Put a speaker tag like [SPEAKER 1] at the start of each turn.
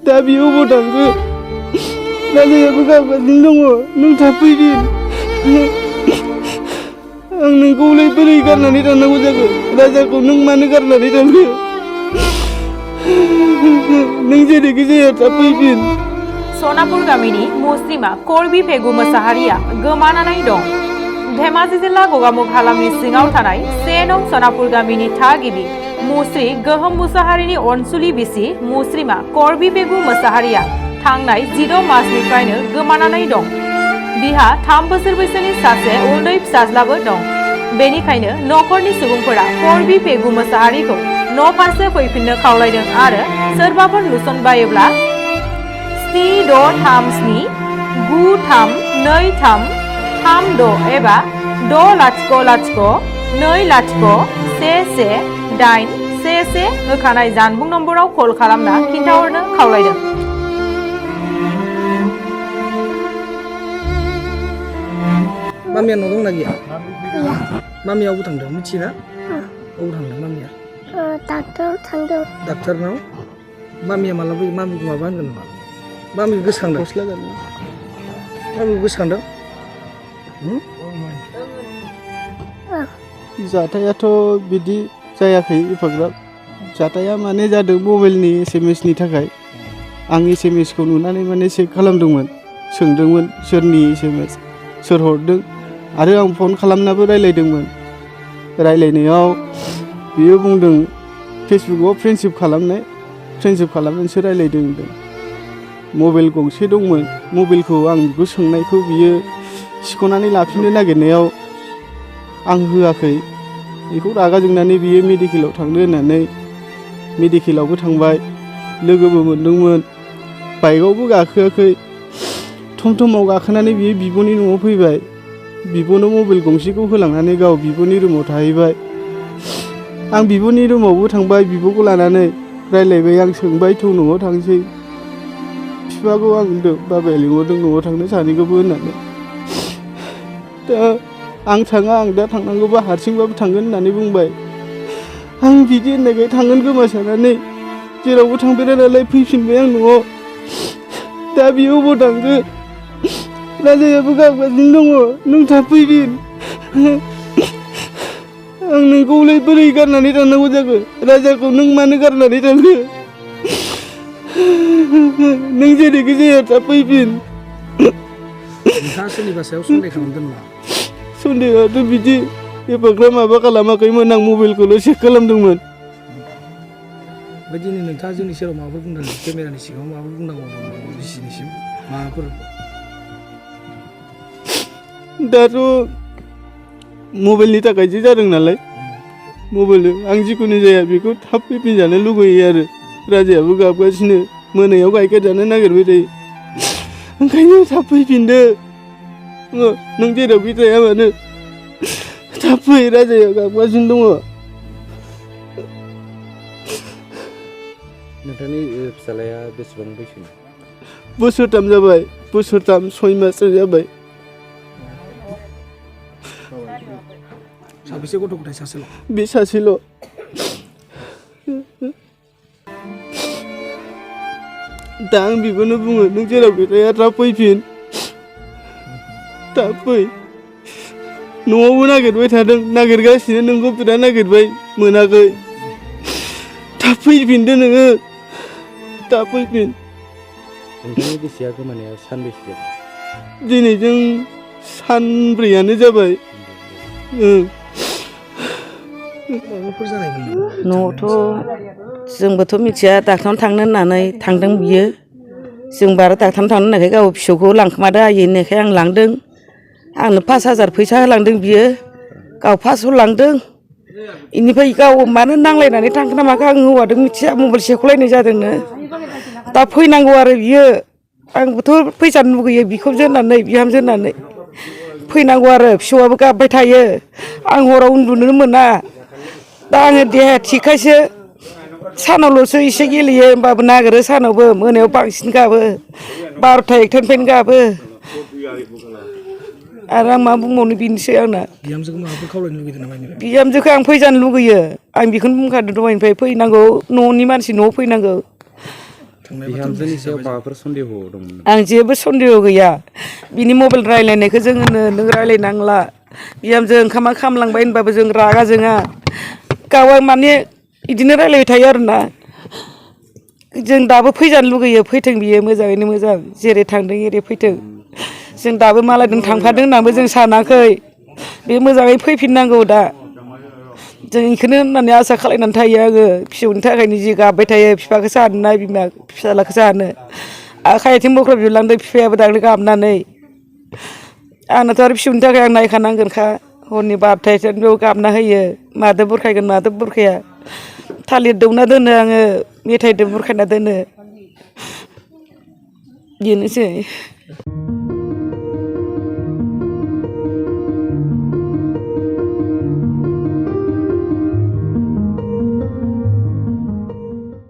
[SPEAKER 1] दा बियो अबाव थांखो राजायाबो गाबगासिनो दङ नों थाब फैफिन आं नोंखौलाय बोरै गारनानै थांनांगौ जाखो राजाखौ नों मानो गारनानै थांखो नों जेरैखि जाया थाब फैफिन
[SPEAKER 2] सनापुर गामिनि मुस्लिमा कर्बि पेगु मोसाहारिया गोमानानै दं। धेमाजि जिल्ला गगामुख हालामनि सिङाव थानाय 1 नं सनापुर गामिनि थागिबि मुस्रि गोहोम मुसाहारिनि अनसुलि बिसि मुस्रिमा कर्बि पेगु मोसाहारिया थांनाय 16 मार्चनिफ्रायनो गोमानानै दं। बिहा 3 बोसोर बैसोनि सासे उन्दै फिसाज्लाबो दं। बेनिखायनो नखरनि सुबुंफोरा कर्बि पेगु मोसाहारिखौ न' फारसे फैफिननो खावलायदों आरो सोरबाफोर नुसनबायोब्ला 7693932336 एबा 600202011111 होखानाय जानबुं नम्बराव कल खालामना खिन्थाहरनो खावलायदों।
[SPEAKER 3] मामिया न' दंना गैया? मामिया अबाव थांदों मिथियोना? अबाव थांदों मामिया?
[SPEAKER 4] डाक्टर थांदों।
[SPEAKER 3] डाक्टारनाव? मामिया माला फैयो? मामिखौ माबा होनगोन नामा? मामिखौ गोसोखांदों? मामिखौ गोसोखांदों?
[SPEAKER 1] जाथायाथ' बिदि जायाखै एफाग्राब जाथाया माने जादों मबाइलनि SMS नि थाखाय आं SMS खौ नुनानै माने चेक खालामदोंमोन सोंदोंमोन सोरनि SMS सोर हरदों आरो आं फन खालामनाबो रायलायदोंमोन रायलायनायाव बियो बुंदों फेसबुकआव फ्रेन्डशिप खालामनानैसो रायलायदों होनदों मबाइल गंसे दंमोन मबाइलखौ आं बेखौ सोंनायखौ बियो सिख'नानै लाफिननो नागिरनायाव आं होआखै बेखौ रागा जोंनानै बियो मेडिकेलाव थांनो होननानै मेडिकेलावबो थांबाय लोगोबो मोनदोंमोन बाइकआवबो गाखोआखै थमथमाव गाखोनानै बियो बिब'नि न'आव फैबाय बिब'नो मबाइल गंसेखौ होलांनानै गाव बिब'नि रुमाव थाहैबाय आं बिब'नि रुमावबो थांबाय बिब'खौ लानानै रायलायबाय आं सोंबाय थौ न'आव थांसै बिफाखौ आं होनदों बाबाया लिंहरदों न'आव थांनो सानैखौबो होननानै दा आं थाङा आं दा थांनांगौबा हारसिंबाबो थांगोन होननानै बुंबाय आं बिदि होननायखाय थांगोन खोमा साननानै जेरावबो थांफेरा नालाय फैफिनबाय आं न'आव दा बियो अबाव थांखो राजायाबो गाबगासिनो दङ नों थाब फैफिन आं नोंखौलाय बोरै गारनानै थांनांगौ जाखो राजाखौ नों मानो गारनानै थांखो नों जेरैखि जाया थाब फैफिन
[SPEAKER 3] नोंथाङा सोरनिबा सायाव सन्देह खालामदों नामा?
[SPEAKER 1] सन्देहआथ' बिदि एफाग्राब माबा खालामाखैमोन आं मबाइलखौल' चेक खालामदोंमोन
[SPEAKER 3] बेदिनो नोंथाङा जोंनि सेराव माबाफोर बुंदों केमेरानि सिगाङाव माबाफोर बुंनांगौ बिसिनिसिम माबाफोर
[SPEAKER 1] दाथ' मबाइलनि थाखायसो जादों नालाय मबाइलजों आं जिखुनु जाया बेखौ थाब फैफिनजानो लुगैयो आरो राजायाबो गाबगासिनो मोनायाव गाइखेर जानो नागिरबाय थायो ओंखायनो थाब फैफिनदो नों जेरावखि थाया मानो थाब फै राजाया गाबगासिनो दङ
[SPEAKER 5] नोंथांनि फिसालाया बेसेबां बैसोनि?
[SPEAKER 1] बोसोरथाम जाबाय बोसोरथाम 6 माससो जाबाय
[SPEAKER 3] साबेसे गथ' गथाय सासेल'?
[SPEAKER 1] बे सासेल' दा आं बेखौनो बुङो नों जेरावखि थाया थाब फैफिन थाब फै न'आवबो नागिरबाय थादों नागिरगासिनो नोंखौ बिराद नागिरबाय मोनाखै थाब फैफिनदो नोङो थाब फैफिन
[SPEAKER 5] नोंथांनि बिसिया गोमानाया सानबेसे जाबाय?
[SPEAKER 1] दिनैजों सानब्रैयानो जाबाय
[SPEAKER 3] माबाफोर जानायमोन
[SPEAKER 6] न'आवथ' जोंबोथ' मिथिया डाक्टारनाव थांनो होननानै थांदों बियो जोंबो आरो डाक्टारनाव थांनो होननायखाय गाव फिसौखौ लांखोमादो आयै होननायखाय आं लांदों आंनो 5000 फैसा होलांदों बियो गाव फार्स्टआव लांदों बेनिफ्राय गाव मानो नांलायनानै थांखो ना माखो आं हौवादों मिथिया मबाइल सेख'लायनाय जादोंनो दा फैनांगौ आरो बियो आंबोथ' फैजानो लुगैयो बिखुनजो होननानै बिहामजो होननानै फैनांगौ आरो फिसौआबो गाबबाय थायो आं हराव उन्दुनो मोना दा आङो देहाया थिगखायसो सानावल'सो एसे गेलेयो होमबाबो नागिरो सानावबो मोनायाव बांसिन गाबो 12ता 1टानिफ्रायनो गाबो आरो आं मा बुंबावनो बेनोसै आंना
[SPEAKER 3] बिहामजोखौ माबाफोर खावलायनो लुगैदों नामा?
[SPEAKER 6] बिहामजोखौ आं फैजानो लुगैयो आं बेखौनो बुंखादों दहायनिफ्राय फैनांगौ न'नि मानसि न'आव फैनांगौ
[SPEAKER 5] बिहामजोनि सायाव माबाफोर सन्देह दंमोन?
[SPEAKER 6] आं जेबो सन्देह गैया बिनि मबाइल रायलायनायखौ जों होनो नों रायलायनांला बिहामजो ओंखामा खामलांबाय होनबाबो जों रागा जोङा गावा माने बिदिनो रायलायबाय थायो आरोना जों दाबो फैजानो लुगैयो फैथों बियो मोजाङैनो मोजां जेरै थांदों एरै फैथों जों दाबो मालायजों थांफादों होननानैबो जों सानाखै बे मोजाङै फैफिननांगौ दा जों बेखौनो होननानै आसा खालायनानै थायो आङो फिसौनि थाखायनो जि गाबबाय थायो बिफाखौ सानो बिमा फिसाज्लाखौ सानो आखाइ आथिं बख्र बिलांदों बिफायाबो दाख्लै गाबनानै आंनाथ' आरो फिसौनि थाखाय आं नायखानांगोनखा हरनि बारथायसो बेयाव गाबना होयो मादो बुरखायगोन मादो बुरखाया थालिर दौना दोनो आङो मेथाइजों बुरखायना दोनो बेनोसै